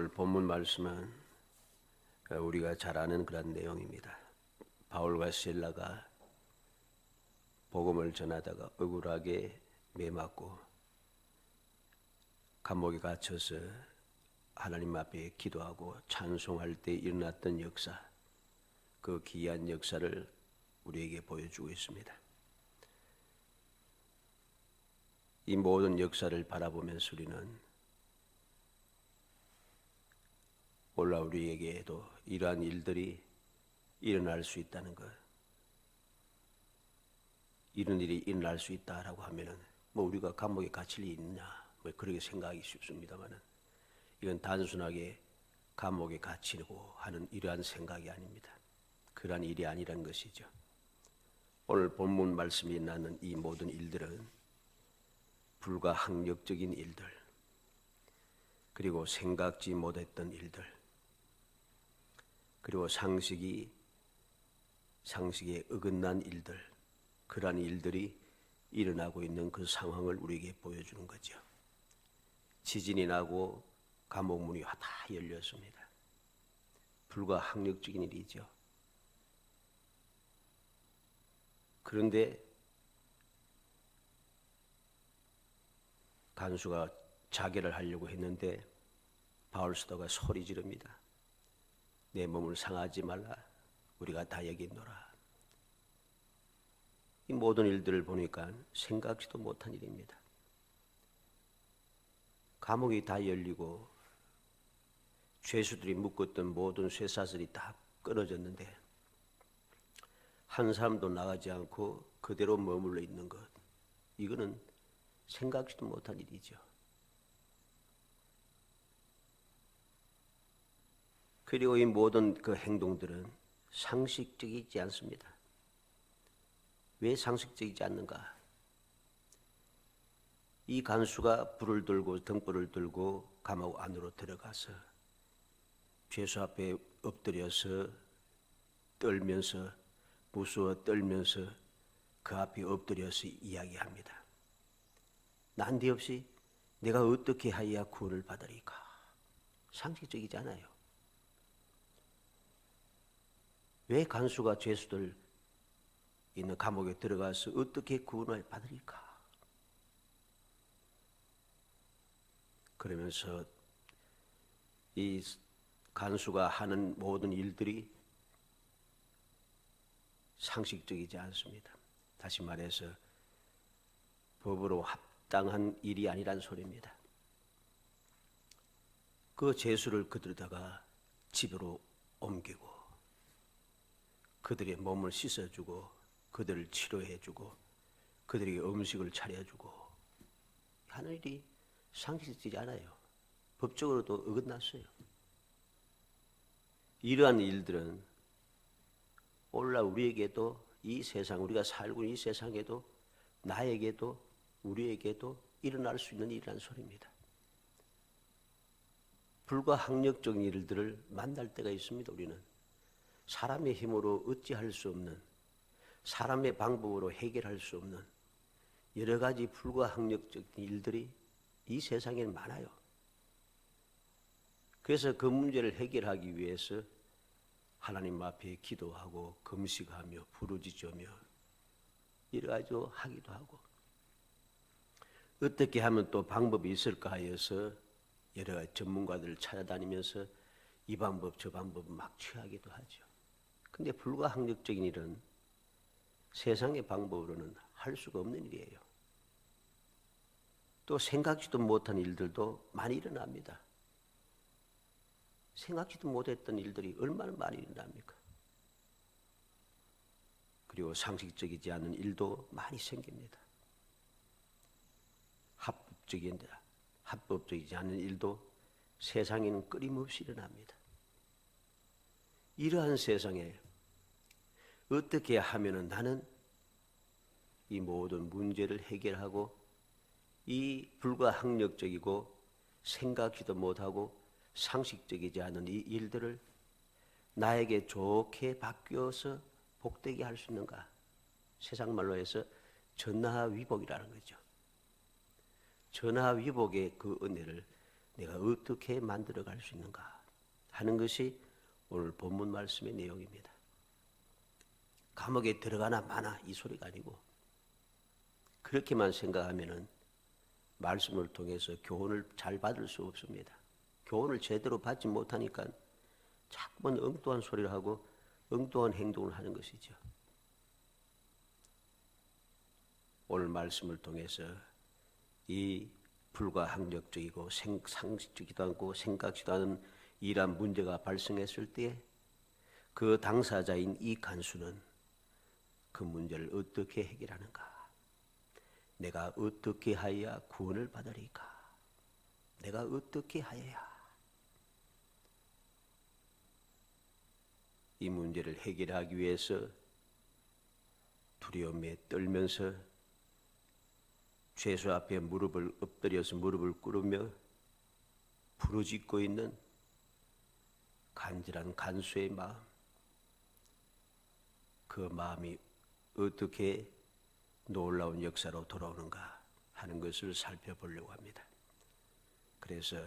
오늘 본문 말씀은 우리가 잘 아는 그런 내용입니다. 바울과 실라가 복음을 전하다가 억울하게 매맞고 감옥에 갇혀서 하나님 앞에 기도하고 찬송할 때 일어났던 역사, 그 기이한 역사를 우리에게 보여주고 있습니다. 이 모든 역사를 바라보면서 우리는 오늘 우리에게도 이러한 일들이 일어날 수 있다는 것, 이런 일이 일어날 수 있다라고 하면은 우리가 감옥에 갇힐 일이 있냐 그렇게 생각하기 쉽습니다만은 이건 단순하게 감옥에 갇히고 하는 이러한 생각이 아닙니다. 그러한 일이 아니란 것이죠. 오늘 본문 말씀이 나는 이 모든 일들은 불가항력적인 일들, 그리고 생각지 못했던 일들, 그리고 상식에 어긋난 일들, 그러한 일들이 일어나고 있는 그 상황을 우리에게 보여주는 거죠. 지진이 나고 감옥 문이 다 열렸습니다. 불가항력적인 일이죠. 그런데 간수가 자결을 하려고 했는데 바울 사도가 소리 지릅니다. 내 몸을 상하지 말라. 우리가 다 여기 있노라. 이 모든 일들을 보니까 생각지도 못한 일입니다. 감옥이 다 열리고 죄수들이 묶었던 모든 쇠사슬이 다 끊어졌는데 한 사람도 나가지 않고 그대로 머물러 있는 것, 이거는 생각지도 못한 일이죠. 그리고 이 모든 그 행동들은 상식적이지 않습니다. 왜 상식적이지 않는가? 이 간수가 불을 들고 등불을 들고 감옥 안으로 들어가서 죄수 앞에 엎드려서 떨면서 무서워 떨면서 그 앞에 엎드려서 이야기합니다. 난데없이 내가 어떻게 하여야 구원을 받으리까? 상식적이지 않아요. 왜 간수가 죄수들 있는 감옥에 들어가서 어떻게 구원을 받으리까? 그러면서 이 간수가 하는 모든 일들이 상식적이지 않습니다. 다시 말해서 법으로 합당한 일이 아니란 소리입니다. 그 죄수를 그들다가 집으로 옮기고 그들의 몸을 씻어주고 그들을 치료해주고 그들에게 음식을 차려주고 하는 일이 상식적이지 않아요. 법적으로도 어긋났어요. 이러한 일들은 오늘날 우리에게도 이 세상, 우리가 살고 있는 이 세상에도 나에게도 우리에게도 일어날 수 있는 일이라는 소리입니다. 불가항력적인 일들을 만날 때가 있습니다. 우리는 사람의 힘으로 어찌할 수 없는, 사람의 방법으로 해결할 수 없는 여러 가지 불가항력적인 일들이 이 세상에는 많아요. 그래서 그 문제를 해결하기 위해서 하나님 앞에 기도하고 금식하며 부르짖으며 여러 가지 하기도 하고, 어떻게 하면 또 방법이 있을까 하여서 여러 가지 전문가들을 찾아다니면서 이 방법 저 방법 막 취하기도 하죠. 근데 불가항력적인 일은 세상의 방법으로는 할 수가 없는 일이에요. 또 생각지도 못한 일들도 많이 일어납니다. 생각지도 못했던 일들이 얼마나 많이 일어납니까? 그리고 상식적이지 않은 일도 많이 생깁니다. 합법적이지 않은 일도 세상에는 끊임없이 일어납니다. 이러한 세상에 어떻게 하면 나는 이 모든 문제를 해결하고 이 불가항력적이고 생각지도 못하고 상식적이지 않은 이 일들을 나에게 좋게 바뀌어서 복되게 할 수 있는가? 세상 말로 해서 전하위복이라는 거죠. 전하위복의 그 은혜를 내가 어떻게 만들어갈 수 있는가 하는 것이 오늘 본문 말씀의 내용입니다. 감옥에 들어가나 마나 이 소리가 아니고 그렇게만 생각하면은 말씀을 통해서 교훈을 잘 받을 수 없습니다. 교훈을 제대로 받지 못하니까 자꾸만 엉뚱한 소리를 하고 엉뚱한 행동을 하는 것이죠. 오늘 말씀을 통해서 이 불가항력적이고 상식적이지도 않고 생각지도 않은 이러한 문제가 발생했을 때 그 당사자인 이 간수는 그 문제를 어떻게 해결하는가? 내가 어떻게 하여야 구원을 받으리까? 내가 어떻게 하여야 이 문제를 해결하기 위해서 두려움에 떨면서 죄수 앞에 무릎을 엎드려서 무릎을 꿇으며 부르짖고 있는 간절한 간수의 마음, 그 마음이 어떻게 놀라운 역사로 돌아오는가 하는 것을 살펴보려고 합니다. 그래서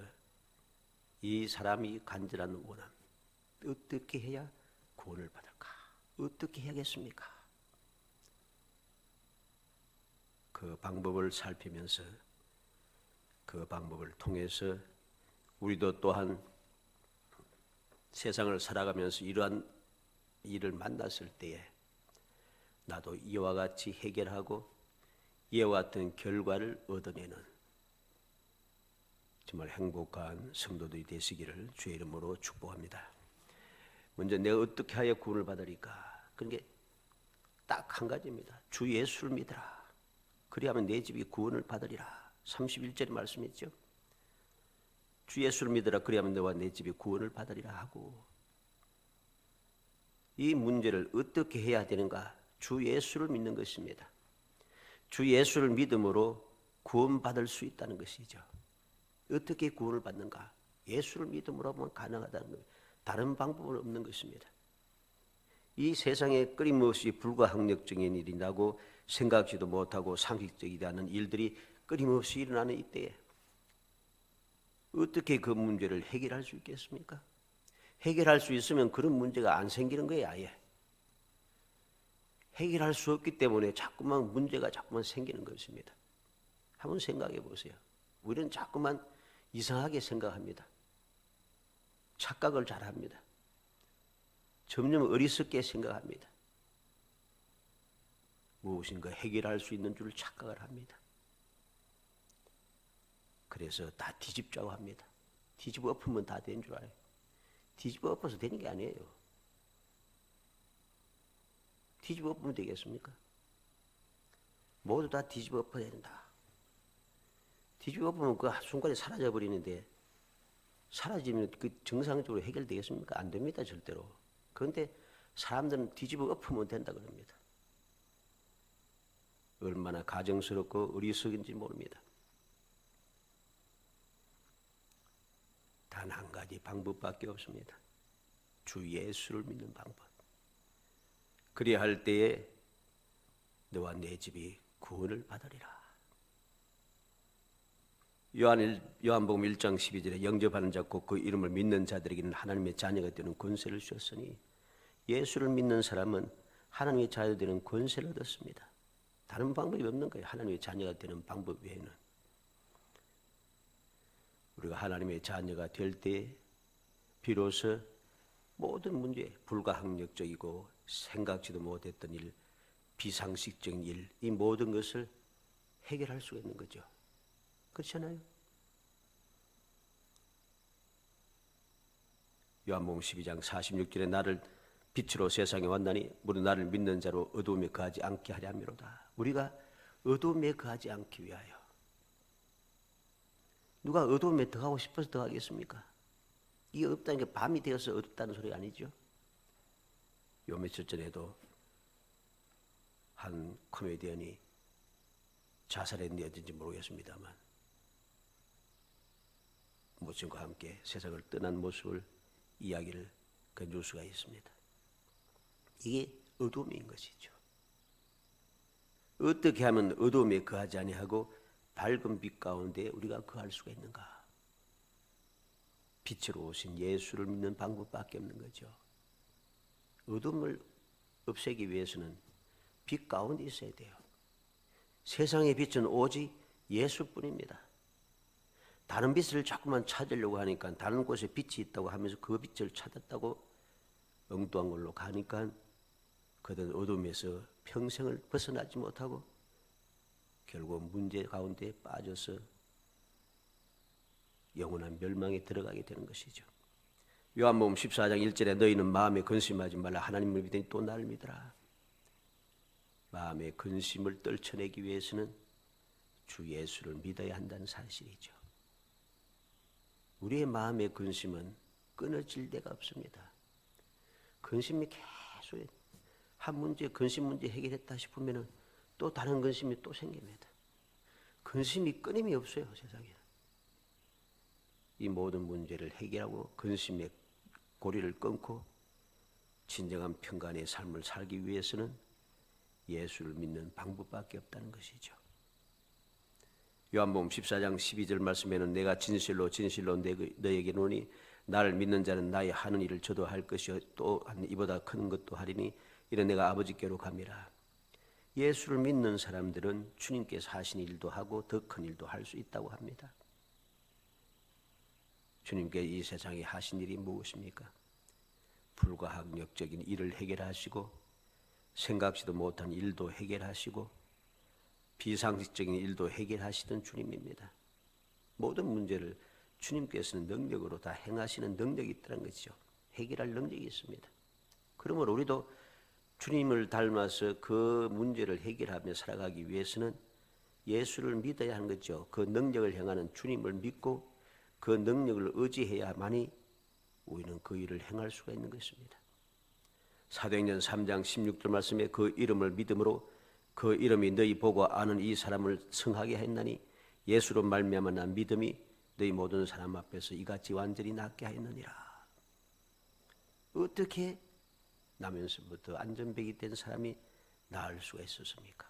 이 사람이 간절한 원함, 어떻게 해야 구원을 받을까? 어떻게 해야겠습니까? 그 방법을 살피면서 그 방법을 통해서 우리도 또한 세상을 살아가면서 이러한 일을 만났을 때에 나도 이와 같이 해결하고 이와 같은 결과를 얻어내는 정말 행복한 성도들이 되시기를 주의 이름으로 축복합니다. 먼저 내가 어떻게 하여 구원을 받으리까? 그런 게 딱 한 가지입니다. 주 예수를 믿으라. 그리하면 내 집이 구원을 받으리라. 31절의 말씀이죠. 주 예수를 믿으라. 그리하면 너와 내 집이 구원을 받으리라 하고, 이 문제를 어떻게 해야 되는가? 주 예수를 믿는 것입니다. 주 예수를 믿음으로 구원받을 수 있다는 것이죠. 어떻게 구원을 받는가? 예수를 믿음으로만 가능하다는 거예요. 다른 방법은 없는 것입니다. 이 세상에 끊임없이 불가항력적인 일이 나고 생각지도 못하고 상식적이지 않은 일들이 끊임없이 일어나는 이때에 어떻게 그 문제를 해결할 수 있겠습니까? 해결할 수 있으면 그런 문제가 안 생기는 거예요. 아예 해결할 수 없기 때문에 자꾸만 문제가 자꾸만 생기는 것입니다. 한번 생각해 보세요. 우리는 자꾸만 이상하게 생각합니다. 착각을 잘합니다. 점점 어리석게 생각합니다. 무엇인가 해결할 수 있는 줄 착각을 합니다. 그래서 다 뒤집자고 합니다. 뒤집어 엎으면 다 된 줄 알아요. 뒤집어 엎어서 되는 게 아니에요. 뒤집어 엎으면 되겠습니까? 모두 다 뒤집어 엎어야 된다. 뒤집어 엎으면 그 순간에 사라져 버리는데, 사라지면 그 정상적으로 해결되겠습니까? 안 됩니다, 절대로. 그런데 사람들은 뒤집어 엎으면 된다 그럽니다. 얼마나 가정스럽고 어리석은지 모릅니다. 단 한 가지 방법밖에 없습니다. 주 예수를 믿는 방법. 그리야 할 때에 너와 내 집이 구원을 받으리라. 요한복음 1장 12절에 영접하는 자 곧 그 이름을 믿는 자들에게는 하나님의 자녀가 되는 권세를 주셨으니, 예수를 믿는 사람은 하나님의 자녀가 되는 권세를 얻었습니다. 다른 방법이 없는 거예요. 하나님의 자녀가 되는 방법 외에는. 우리가 하나님의 자녀가 될 때 비로소 모든 문제, 불가항력적이고 생각지도 못했던 일, 비상식적인 일, 이 모든 것을 해결할 수가 있는 거죠. 그렇잖아요. 요한복음 12장 46절에 나를 빛으로 세상에 왔나니 무릇 나를 믿는 자로 어두움에 거하지 않게 하려 함이로다. 우리가 어두움에 거하지 않기 위하여. 누가 어두움에 들어가고 싶어서 들어가겠습니까? 이게 없다는 게 밤이 되어서 어둡다는 소리가 아니죠. 요 며칠 전에도 한 코미디언이 자살했는지 어딘지 모르겠습니다만 모친과 함께 세상을 떠난 모습을 이야기를 그 뉴스가 있습니다. 이게 어두움인 것이죠. 어떻게 하면 어두움에 거하지 아니하고 밝은 빛 가운데 우리가 거할 수가 있는가? 빛으로 오신 예수를 믿는 방법밖에 없는 거죠. 어둠을 없애기 위해서는 빛 가운데 있어야 돼요. 세상의 빛은 오직 예수뿐입니다. 다른 빛을 자꾸만 찾으려고 하니까 다른 곳에 빛이 있다고 하면서 그 빛을 찾았다고 엉뚱한 걸로 가니까 그들은 어둠에서 평생을 벗어나지 못하고 결국 문제 가운데 빠져서 영원한 멸망에 들어가게 되는 것이죠. 요한복음 14장 1절에 너희는 마음에 근심하지 말라 하나님을 믿으니 또 나를 믿으라. 마음의 근심을 떨쳐내기 위해서는 주 예수를 믿어야 한다는 사실이죠. 우리의 마음의 근심은 끊어질 데가 없습니다. 근심이 계속 한 문제, 근심 문제 해결했다 싶으면 또 다른 근심이 또 생깁니다. 근심이 끊임이 없어요, 세상에. 이 모든 문제를 해결하고 근심의 고리를 끊고 진정한 평강의 삶을 살기 위해서는 예수를 믿는 방법밖에 없다는 것이죠. 요한복음 14장 12절 말씀에는 내가 진실로 진실로 너에게 이르노니 나를 믿는 자는 나의 하는 일을 저도 할 것이요 또 이보다 큰 것도 하리니 이는 내가 아버지께로 감이라. 예수를 믿는 사람들은 주님께서 하신 일도 하고 더 큰 일도 할 수 있다고 합니다. 주님께 이 세상에 하신 일이 무엇입니까? 불가항력적인 일을 해결하시고 생각지도 못한 일도 해결하시고 비상식적인 일도 해결하시던 주님입니다. 모든 문제를 주님께서는 능력으로 다 행하시는 능력이 있다는 것이죠. 해결할 능력이 있습니다. 그러므로 우리도 주님을 닮아서 그 문제를 해결하며 살아가기 위해서는 예수를 믿어야 하는 거죠. 그 능력을 행하는 주님을 믿고 그 능력을 의지해야만이 우리는 그 일을 행할 수가 있는 것입니다. 사도행전 3장 16절 말씀에 그 이름을 믿음으로 그 이름이 너희 보고 아는 이 사람을 성하게 했나니 예수로 말미암아 난 믿음이 너희 모든 사람 앞에서 이같이 완전히 낫게 하였느니라. 어떻게 나면서부터 안전병이 된 사람이 나을 수가 있었습니까?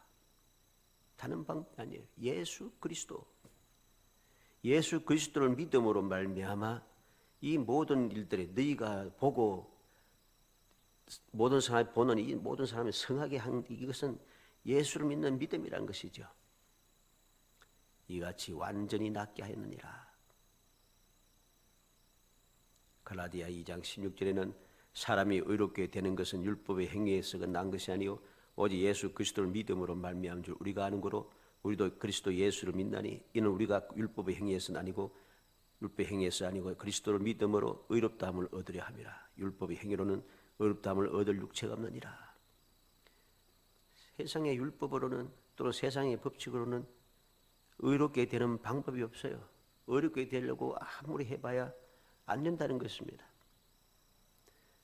다른 방법이 아니에요. 예수 그리스도. 예수 그리스도를 믿음으로 말미암아 이 모든 일들에 너희가 보고 모든 사람이 보는 이 모든 사람이 성하게 한 이것은 예수를 믿는 믿음이란 것이죠. 이같이 완전히 낫게 하였느니라. 갈라디아 2장 16절에는 사람이 의롭게 되는 것은 율법의 행위에서가 난 것이 아니요 오직 예수 그리스도를 믿음으로 말미암은 줄 우리가 아는 거로 우리도 그리스도 예수를 믿나니 이는 우리가 율법의 행위에서는 아니고 율법의 행위에서 아니고 그리스도를 믿음으로 의롭다함을 얻으려 함이라. 율법의 행위로는 의롭다함을 얻을 육체가 없느니라. 세상의 율법으로는 또는 세상의 법칙으로는 의롭게 되는 방법이 없어요. 의롭게 되려고 아무리 해봐야 안 된다는 것입니다.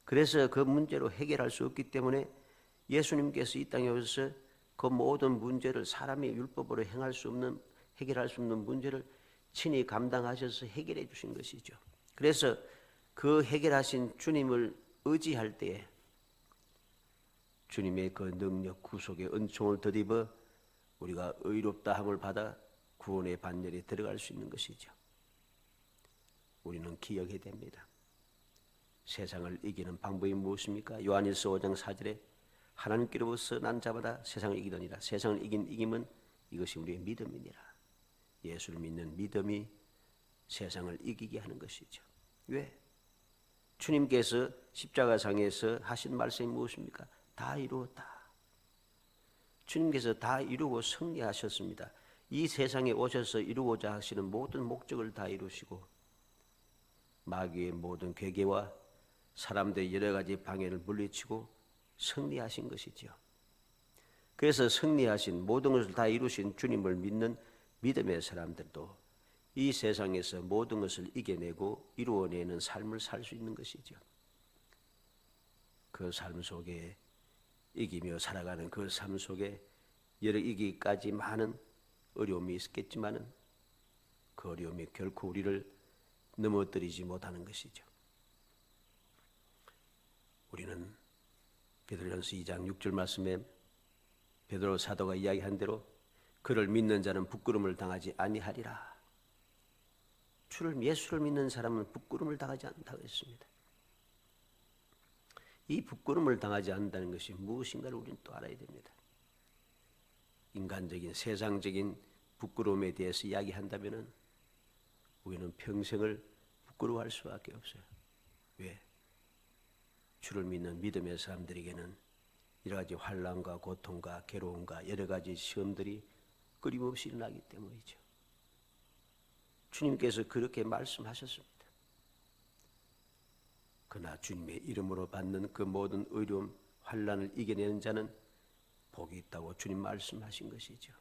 그래서 그 문제로 해결할 수 없기 때문에 예수님께서 이 땅에 오셔서 그 모든 문제를 사람이 율법으로 행할 수 없는 해결할 수 없는 문제를 친히 감당하셔서 해결해 주신 것이죠. 그래서 그 해결하신 주님을 의지할 때에 주님의 그 능력 구속의 은총을 덧입어 우리가 의롭다함을 받아 구원의 반열에 들어갈 수 있는 것이죠. 우리는 기억해야 됩니다. 세상을 이기는 방법이 무엇입니까? 요한일서 5장 4절에 하나님께로부터 난 자마다 세상을 이기더니라. 세상을 이긴 이김은 이것이 우리의 믿음이니라. 예수를 믿는 믿음이 세상을 이기게 하는 것이죠. 왜? 주님께서 십자가상에서 하신 말씀이 무엇입니까? 다 이루었다. 주님께서 다 이루고 승리하셨습니다. 이 세상에 오셔서 이루고자 하시는 모든 목적을 다 이루시고 마귀의 모든 괴계와 사람들의 여러 가지 방해를 물리치고 승리하신 것이죠. 그래서 승리하신 모든 것을 다 이루신 주님을 믿는 믿음의 사람들도 이 세상에서 모든 것을 이겨내고 이루어내는 삶을 살 수 있는 것이죠. 그 삶 속에 이기며 살아가는 그 삶 속에 여러 이기까지 많은 어려움이 있겠지만은 그 어려움이 결코 우리를 넘어뜨리지 못하는 것이죠. 우리는 베드로전서 2장 6절 말씀에 베드로 사도가 이야기한 대로 그를 믿는 자는 부끄러움을 당하지 아니하리라. 예수를 믿는 사람은 부끄러움을 당하지 않는다고 했습니다. 이 부끄러움을 당하지 않는다는 것이 무엇인가를 우리는 또 알아야 됩니다. 인간적인 세상적인 부끄러움에 대해서 이야기한다면 우리는 평생을 부끄러워할 수밖에 없어요. 왜? 주를 믿는 믿음의 사람들에게는 여러 가지 환난과 고통과 괴로움과 여러 가지 시험들이 끊임없이 일어나기 때문이죠. 주님께서 그렇게 말씀하셨습니다. 그러나 주님의 이름으로 받는 그 모든 어려움, 환난을 이겨내는 자는 복이 있다고 주님 말씀하신 것이죠.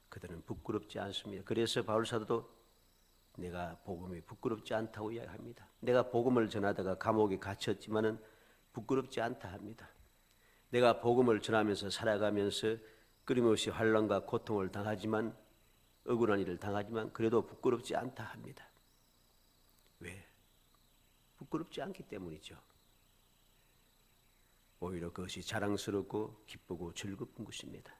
그들은 부끄럽지 않습니다. 그래서 바울 사도도 내가 복음이 부끄럽지 않다고 이야기합니다. 내가 복음을 전하다가 감옥에 갇혔지만은 부끄럽지 않다 합니다. 내가 복음을 전하면서 살아가면서 끊임없이 환난과 고통을 당하지만 억울한 일을 당하지만 그래도 부끄럽지 않다 합니다. 왜? 부끄럽지 않기 때문이죠. 오히려 그것이 자랑스럽고 기쁘고 즐거운 것입니다.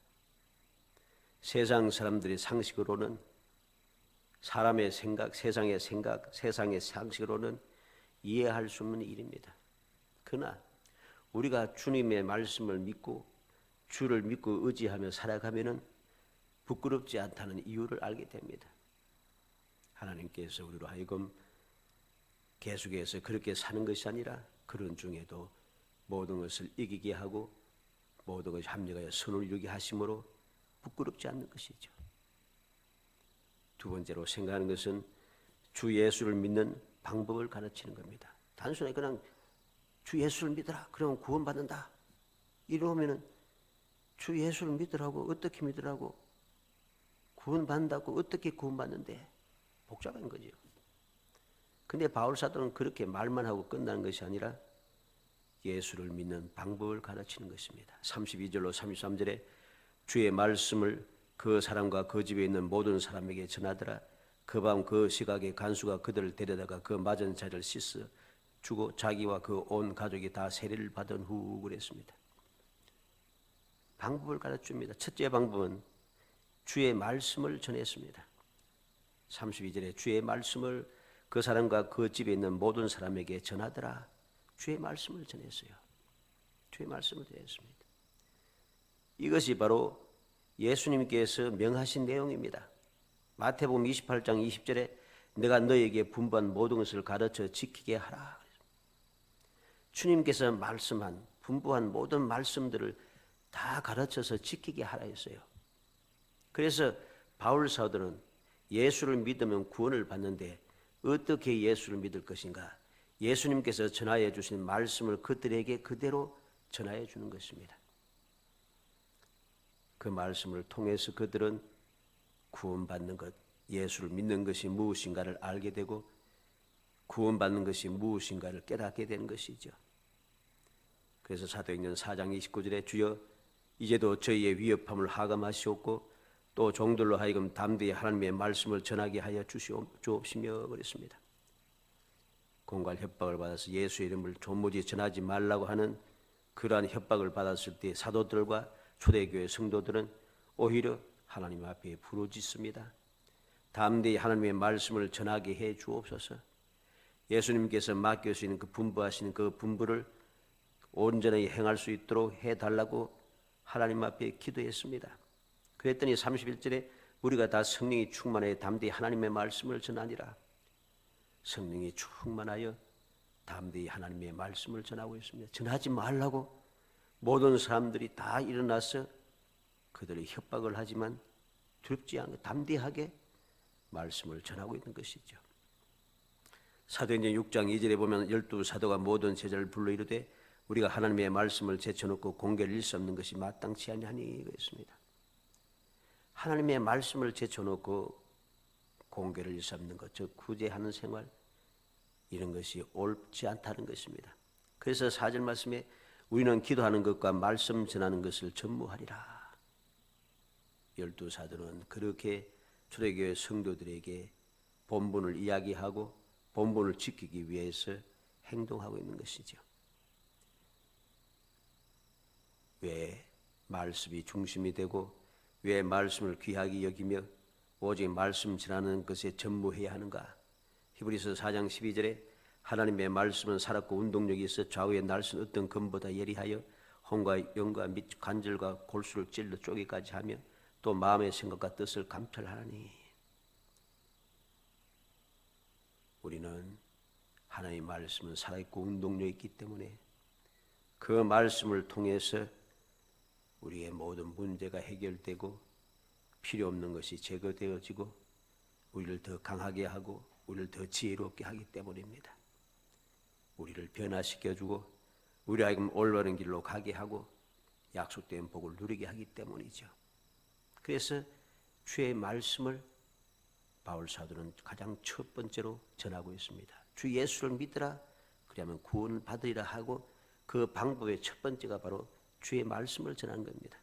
세상 사람들의 상식으로는 사람의 생각, 세상의 상식으로는 이해할 수 없는 일입니다. 그러나 우리가 주님의 말씀을 믿고 주를 믿고 의지하며 살아가면은 부끄럽지 않다는 이유를 알게 됩니다. 하나님께서 우리로 하여금 계속해서 그렇게 사는 것이 아니라 그런 중에도 모든 것을 이기게 하고 모든 것이 합력하여 선을 이루게 하심으로 부끄럽지 않는 것이죠. 두 번째로 생각하는 것은 주 예수를 믿는 방법을 가르치는 겁니다. 단순히 그냥 주 예수를 믿으라 그러면 구원받는다 이러면은 주 예수를 믿으라고 어떻게 믿으라고 구원받는다고 어떻게 구원받는데 복잡한 거죠. 근데 바울 사도는 그렇게 말만 하고 끝나는 것이 아니라 예수를 믿는 방법을 가르치는 것입니다. 32절로 33절에 주의 말씀을 그 사람과 그 집에 있는 모든 사람에게 전하더라. 그 밤 그 시각에 간수가 그들을 데려다가 그 맞은 자를 씻어 주고 자기와 그 온 가족이 다 세례를 받은 후 그랬습니다. 방법을 가르쳐줍니다. 첫째 방법은 주의 말씀을 전했습니다. 32절에 주의 말씀을 그 사람과 그 집에 있는 모든 사람에게 전하더라. 주의 말씀을 전했어요. 주의 말씀을 전했습니다. 이것이 바로 예수님께서 명하신 내용입니다. 마태복음 28장 20절에 내가 너에게 분부한 모든 것을 가르쳐 지키게 하라. 주님께서 말씀한 분부한 모든 말씀들을 다 가르쳐서 지키게 하라 했어요. 그래서 바울 사도는 예수를 믿으면 구원을 받는데 어떻게 예수를 믿을 것인가? 예수님께서 전하여 주신 말씀을 그들에게 그대로 전하여 주는 것입니다. 그 말씀을 통해서 그들은 구원받는 것, 예수를 믿는 것이 무엇인가를 알게 되고 구원받는 것이 무엇인가를 깨닫게 되는 것이죠. 그래서 사도행전 4장 29절에 주여 이제도 저희의 위협함을 하감하시옵고 또 종들로 하여금 담대히 하나님의 말씀을 전하게 하여 주옵시며 그랬습니다. 공갈 협박을 받아서 예수의 이름을 조무지 전하지 말라고 하는 그러한 협박을 받았을 때 사도들과 초대교회 성도들은 오히려 하나님 앞에 부르짖습니다. 담대히 하나님의 말씀을 전하게 해 주옵소서. 예수님께서 맡겨주시는 그 분부하시는 그 분부를 온전히 행할 수 있도록 해달라고 하나님 앞에 기도했습니다. 그랬더니 31절에 우리가 다 성령이 충만하여 담대히 하나님의 말씀을 전하니라. 성령이 충만하여 담대히 하나님의 말씀을 전하고 있습니다. 전하지 말라고 모든 사람들이 다 일어나서 그들의 협박을 하지만 두렵지 않고 담대하게 말씀을 전하고 있는 것이죠. 사도행전 6장 2절에 보면 12사도가 모든 제자를 불러 이르되 우리가 하나님의 말씀을 제쳐놓고 공개를 일 수 없는 것이 마땅치 아니하니 그랬습니다. 하나님의 말씀을 제쳐놓고 공개를 일 수 없는 것, 즉 구제하는 생활 이런 것이 옳지 않다는 것입니다. 그래서 4절 말씀에 우리는 기도하는 것과 말씀 전하는 것을 전무하리라. 12사도는 그렇게 초대교회 성도들에게 본분을 이야기하고 본분을 지키기 위해서 행동하고 있는 것이죠. 왜 말씀이 중심이 되고 왜 말씀을 귀하게 여기며 오직 말씀 전하는 것에 전무해야 하는가? 히브리서 4장 12절에 하나님의 말씀은 살았고 운동력이 있어 좌우의 날선 어떤 검보다 예리하여 혼과 영과 및 관절과 골수를 찔러 쪼개까지 하며 또 마음의 생각과 뜻을 감찰하니. 우리는 하나님의 말씀은 살아있고 운동력이 있기 때문에 그 말씀을 통해서 우리의 모든 문제가 해결되고 필요 없는 것이 제거되어지고 우리를 더 강하게 하고 우리를 더 지혜롭게 하기 때문입니다. 우리를 변화시켜주고 우리 하여금 올바른 길로 가게 하고 약속된 복을 누리게 하기 때문이죠. 그래서 주의 말씀을 바울 사도는 가장 첫 번째로 전하고 있습니다. 주 예수를 믿으라 그러면 구원을 받으리라 하고 그 방법의 첫 번째가 바로 주의 말씀을 전하는 겁니다.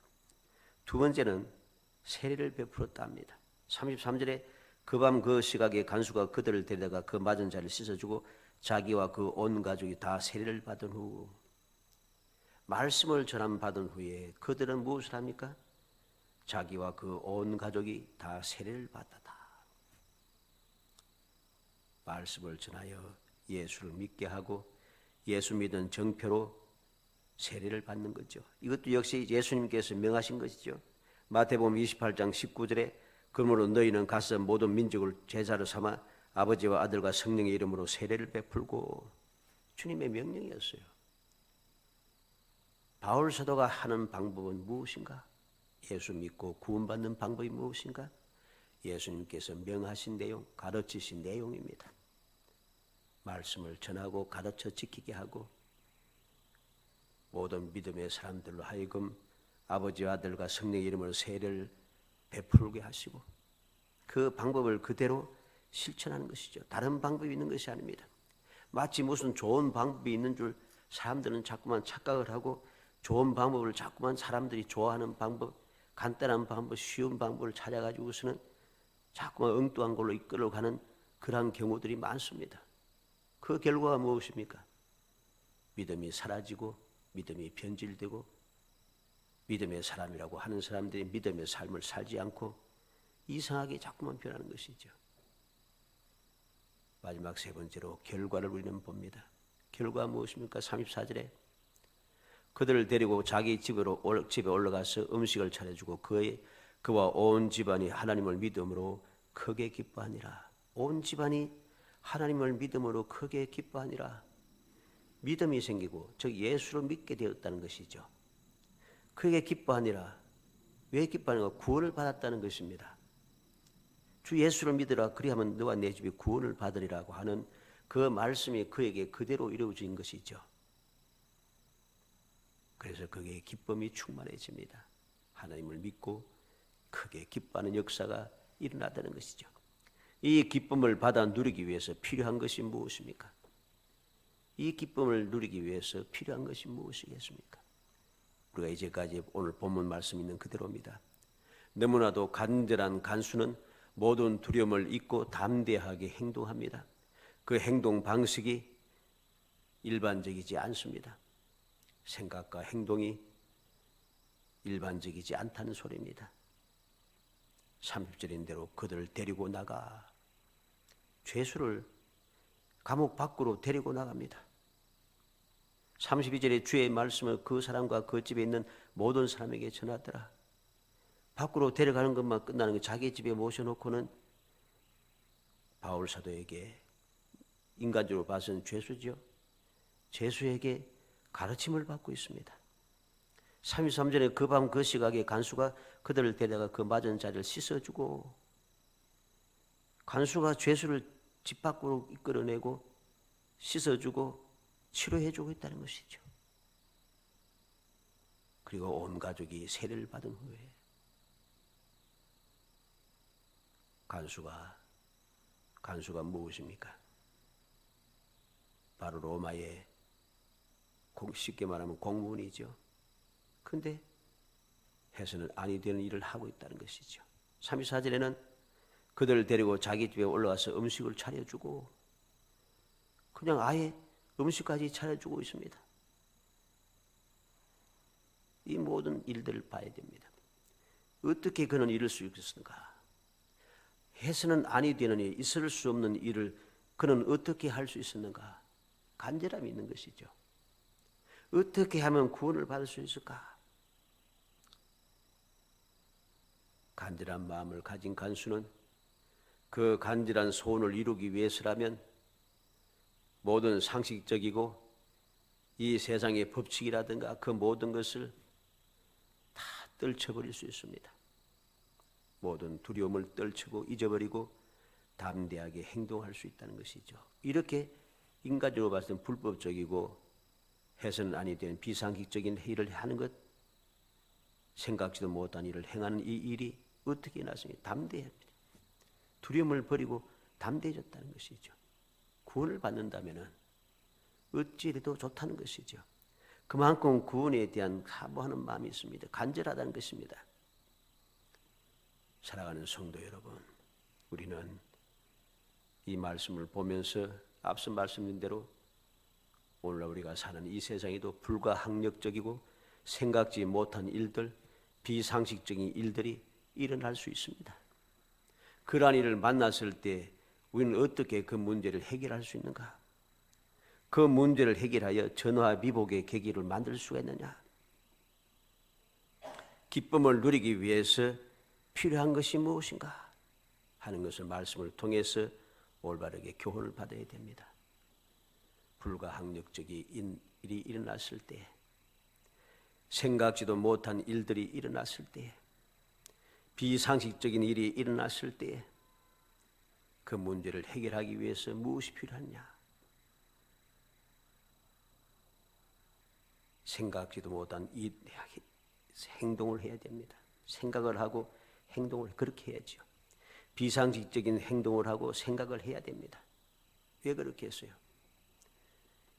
두 번째는 세례를 베풀었다 합니다. 33절에 그 밤 그 시각에 간수가 그들을 데려다가 그 맞은 자를 씻어주고 자기와 그 온 가족이 다 세례를 받은 후 말씀을 전함 받은 후에 그들은 무엇을 합니까? 자기와 그 온 가족이 다 세례를 받았다. 말씀을 전하여 예수를 믿게 하고 예수 믿은 정표로 세례를 받는 거죠. 이것도 역시 예수님께서 명하신 것이죠. 마태복음 28장 19절에 그러므로 너희는 가서 모든 민족을 제자로 삼아 아버지와 아들과 성령의 이름으로 세례를 베풀고, 주님의 명령이었어요. 바울 사도가 하는 방법은 무엇인가? 예수 믿고 구원받는 방법이 무엇인가? 예수님께서 명하신 내용, 가르치신 내용입니다. 말씀을 전하고 가르쳐 지키게 하고 모든 믿음의 사람들로 하여금 아버지와 아들과 성령의 이름으로 세례를 베풀게 하시고 그 방법을 그대로 실천하는 것이죠. 다른 방법이 있는 것이 아닙니다. 마치 무슨 좋은 방법이 있는 줄 사람들은 자꾸만 착각을 하고 좋은 방법을 자꾸만 사람들이 좋아하는 방법, 간단한 방법, 쉬운 방법을 찾아가지고서는 자꾸만 엉뚱한 걸로 이끌어가는 그러한 경우들이 많습니다. 그 결과가 무엇입니까? 믿음이 사라지고 믿음이 변질되고 믿음의 사람이라고 하는 사람들이 믿음의 삶을 살지 않고 이상하게 자꾸만 변하는 것이죠. 마지막 세 번째로 결과를 우리는 봅니다. 결과가 무엇입니까? 34절에 그들을 데리고 자기 집에 올라가서 음식을 차려주고 그와 온 집안이 하나님을 믿음으로 크게 기뻐하니라. 온 집안이 하나님을 믿음으로 크게 기뻐하니라. 믿음이 생기고 즉 예수를 믿게 되었다는 것이죠. 크게 기뻐하니라. 왜 기뻐하는가? 구원을 받았다는 것입니다. 주 예수를 믿으라 그리하면 너와 내 집이 구원을 받으리라고 하는 그 말씀이 그에게 그대로 이루어진 것이죠. 그래서 그에게 기쁨이 충만해집니다. 하나님을 믿고 크게 기뻐하는 역사가 일어나다는 것이죠. 이 기쁨을 받아 누리기 위해서 필요한 것이 무엇입니까? 이 기쁨을 누리기 위해서 필요한 것이 무엇이겠습니까? 우리가 이제까지 오늘 본문 말씀 있는 그대로입니다. 너무나도 간절한 간수는 모든 두려움을 잊고 담대하게 행동합니다. 그 행동 방식이 일반적이지 않습니다. 생각과 행동이 일반적이지 않다는 소리입니다. 30절인 대로 그들을 데리고 나가 죄수를 감옥 밖으로 데리고 나갑니다. 32절에 주의 말씀을 그 사람과 그 집에 있는 모든 사람에게 전하더라. 밖으로 데려가는 것만 끝나는 거 자기 집에 모셔놓고는 바울 사도에게 인간적으로 봐서는 죄수죠. 죄수에게 가르침을 받고 있습니다. 33절에 그 밤 그 시각에 간수가 그들을 데려다가 그 맞은 자리를 씻어주고 간수가 죄수를 집 밖으로 이끌어내고 씻어주고 치료해주고 있다는 것이죠. 그리고 온 가족이 세례를 받은 후에 간수가 무엇입니까? 바로 로마의 쉽게 말하면 공무원이죠. 그런데 해서는 아니 되는 일을 하고 있다는 것이죠. 34절에는 그들을 데리고 자기 집에 올라가서 음식을 차려주고 그냥 아예 음식까지 차려주고 있습니다. 이 모든 일들을 봐야 됩니다. 어떻게 그는 이럴 수 있겠는가? 해서는 아니 되느니 있을 수 없는 일을 그는 어떻게 할 수 있었는가? 간절함이 있는 것이죠. 어떻게 하면 구원을 받을 수 있을까? 간절한 마음을 가진 간수는 그 간절한 소원을 이루기 위해서라면 모든 상식적이고 이 세상의 법칙이라든가 그 모든 것을 다 떨쳐버릴 수 있습니다. 모든 두려움을 떨치고 잊어버리고 담대하게 행동할 수 있다는 것이죠. 이렇게 인간적으로 봤을 때 불법적이고 해서는 아니 되는 비상식적인 일을 하는 것, 생각지도 못한 일을 행하는 이 일이 어떻게 났습니까? 담대합니다. 두려움을 버리고 담대해졌다는 것이죠. 구원을 받는다면 어찌해도 좋다는 것이죠. 그만큼 구원에 대한 사모하는 마음이 있습니다. 간절하다는 것입니다. 사랑하는 성도 여러분, 우리는 이 말씀을 보면서 앞서 말씀드린 대로 오늘날 우리가 사는 이 세상에도 불가항력적이고 생각지 못한 일들, 비상식적인 일들이 일어날 수 있습니다. 그러한 일을 만났을 때 우리는 어떻게 그 문제를 해결할 수 있는가? 그 문제를 해결하여 전화 미복의 계기를 만들 수가 있느냐? 기쁨을 누리기 위해서 필요한 것이 무엇인가 하는 것을 말씀을 통해서 올바르게 교훈을 받아야 됩니다. 불가항력적인 일이 일어났을 때, 생각지도 못한 일들이 일어났을 때, 비상식적인 일이 일어났을 때 그 문제를 해결하기 위해서 무엇이 필요하냐? 생각지도 못한 이 행동을 해야 됩니다. 생각을 하고 행동을 그렇게 해야죠. 비상식적인 행동을 하고 생각을 해야 됩니다. 왜 그렇게 했어요?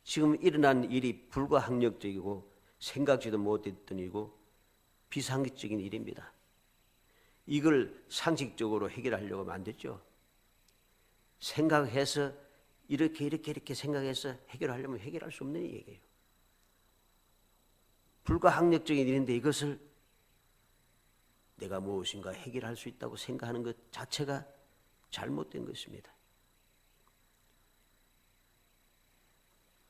지금 일어난 일이 불가항력적이고 생각지도 못했던 일이고 비상식적인 일입니다. 이걸 상식적으로 해결하려고 만들죠. 생각해서 이렇게 생각해서 해결하려면 해결할 수 없는 얘기예요. 불가항력적인 일인데 이것을 내가 무엇인가 해결할 수 있다고 생각하는 것 자체가 잘못된 것입니다.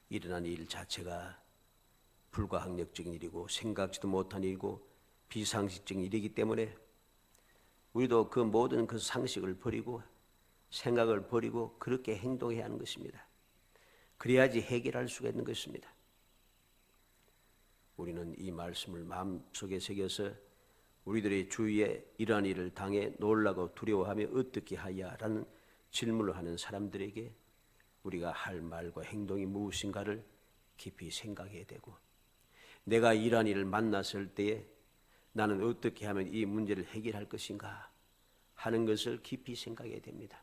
일어난 일 자체가 불가항력적인 일이고 생각지도 못한 일이고 비상식적인 일이기 때문에 우리도 그 모든 그 상식을 버리고 생각을 버리고 그렇게 행동해야 하는 것입니다. 그래야지 해결할 수가 있는 것입니다. 우리는 이 말씀을 마음속에 새겨서 우리들의 주위에 이러한 일을 당해 놀라고 두려워하며 어떻게 하야라는 질문을 하는 사람들에게 우리가 할 말과 행동이 무엇인가를 깊이 생각해야 되고, 내가 이러한 일을 만났을 때에 나는 어떻게 하면 이 문제를 해결할 것인가 하는 것을 깊이 생각해야 됩니다.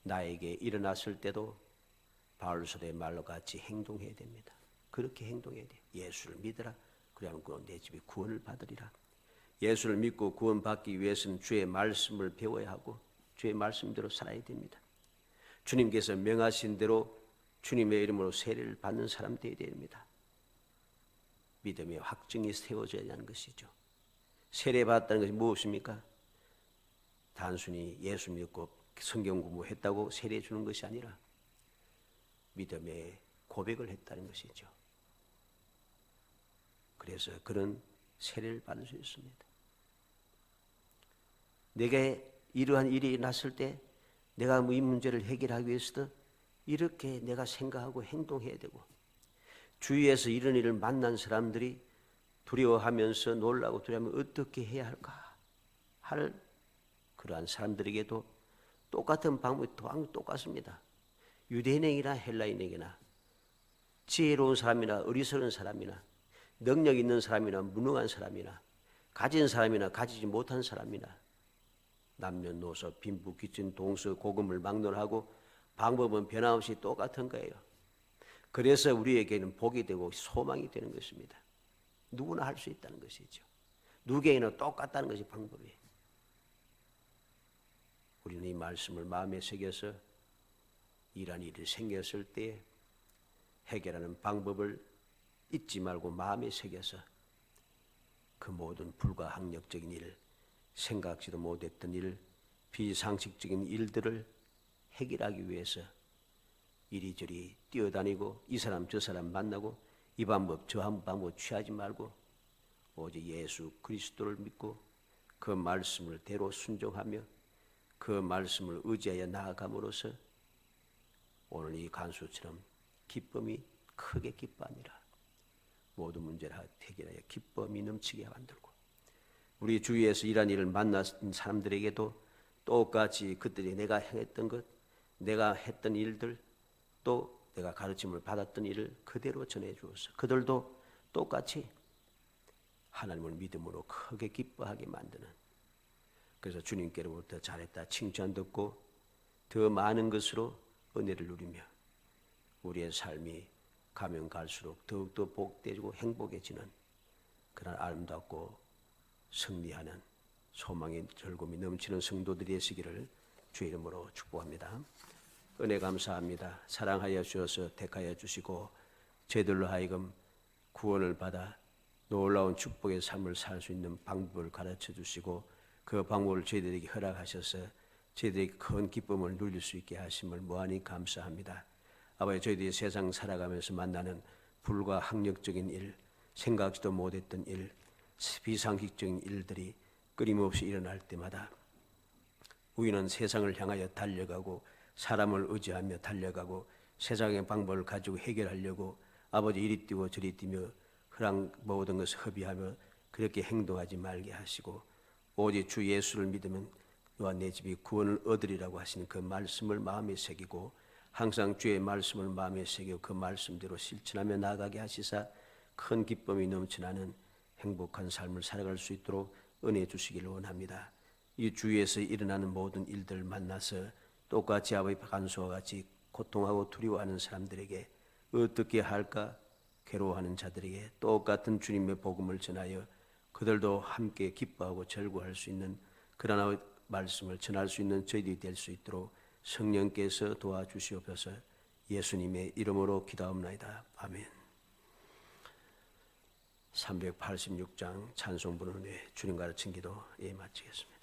나에게 일어났을 때도 바울서의 말로 같이 행동해야 됩니다. 그렇게 행동해야 돼. 예수를 믿으라. 그러면 내 집이 구원을 받으리라. 예수를 믿고 구원받기 위해서는 주의 말씀을 배워야 하고 주의 말씀대로 살아야 됩니다. 주님께서 명하신 대로 주님의 이름으로 세례를 받는 사람 되어야 됩니다. 믿음의 확증이 세워져야 하는 것이죠. 세례 받았다는 것이 무엇입니까? 단순히 예수 믿고 성경 공부했다고 세례 주는 것이 아니라 믿음의 고백을 했다는 것이죠. 그래서 그런 세례를 받을 수 있습니다. 내게 이러한 일이 났을 때 내가 이 문제를 해결하기 위해서도 이렇게 내가 생각하고 행동해야 되고, 주위에서 이런 일을 만난 사람들이 두려워하면서 놀라고 두려워하면 어떻게 해야 할까 할 그러한 사람들에게도 똑같은 방법이 똑같습니다. 유대인에게나 헬라인에게나 지혜로운 사람이나 어리석은 사람이나 능력 있는 사람이나 무능한 사람이나 가진 사람이나 가지지 못한 사람이나 남녀노소 빈부 귀천 동서 고금을 막론하고 방법은 변함없이 똑같은 거예요. 그래서 우리에게는 복이 되고 소망이 되는 것입니다. 누구나 할 수 있다는 것이죠. 누구에게나 똑같다는 것이 방법이에요. 우리는 이 말씀을 마음에 새겨서 이러한 일이 생겼을 때 해결하는 방법을 잊지 말고 마음에 새겨서 그 모든 불가항력적인 일, 생각지도 못했던 일, 비상식적인 일들을 해결하기 위해서 이리저리 뛰어다니고 이 사람 저 사람 만나고 이 방법 저 방법 취하지 말고 오직 예수 그리스도를 믿고 그 말씀을 대로 순종하며 그 말씀을 의지하여 나아감으로써 오늘 이 간수처럼 기쁨이 크게 기뻐하니라. 모든 문제를 해결하여 기쁨이 넘치게 만들고 우리 주위에서 이러한 일을 만난 사람들에게도 똑같이 그들이 내가 행했던 것, 내가 했던 일들, 또 내가 가르침을 받았던 일을 그대로 전해 주어서 그들도 똑같이 하나님을 믿음으로 크게 기뻐하게 만드는, 그래서 주님께로부터 잘했다 칭찬 듣고 더 많은 것으로 은혜를 누리며 우리의 삶이 가면 갈수록 더욱더 복되고 행복해지는 그런 아름답고 승리하는 소망의 즐거움이 넘치는 성도들이 되시기를 주의 이름으로 축복합니다. 은혜 감사합니다. 사랑하여 주셔서 택하여 주시고 저희들로 하여금 구원을 받아 놀라운 축복의 삶을 살 수 있는 방법을 가르쳐 주시고 그 방법을 저희들에게 허락하셔서 저희들에게 큰 기쁨을 누릴 수 있게 하심을 무한히 감사합니다. 아버지, 저희들이 세상 살아가면서 만나는 불가항력적인 일, 생각지도 못했던 일, 비상식적인 일들이 끊임없이 일어날 때마다 우리는 세상을 향하여 달려가고 사람을 의지하며 달려가고 세상의 방법을 가지고 해결하려고 아버지 이리 뛰고 저리 뛰며 모든 것을 허비하며 그렇게 행동하지 말게 하시고 오직 주 예수를 믿으면 너와 내 집이 구원을 얻으리라고 하시는 그 말씀을 마음에 새기고 항상 주의 말씀을 마음에 새기고 그 말씀대로 실천하며 나아가게 하시사 큰 기쁨이 넘쳐나는 행복한 삶을 살아갈 수 있도록 은혜 주시기를 원합니다. 이 주위에서 일어나는 모든 일들 만나서 똑같이 아버지 간수와 같이 고통하고 두려워하는 사람들에게 어떻게 할까 괴로워하는 자들에게 똑같은 주님의 복음을 전하여 그들도 함께 기뻐하고 즐거워할 수 있는 그러나 말씀을 전할 수 있는 저희들이 될 수 있도록 성령께서 도와주시옵소서. 예수님의 이름으로 기도하옵나이다. 아멘. 386장 찬송 부르는 후에 주님 가르친 기도 마치겠습니다.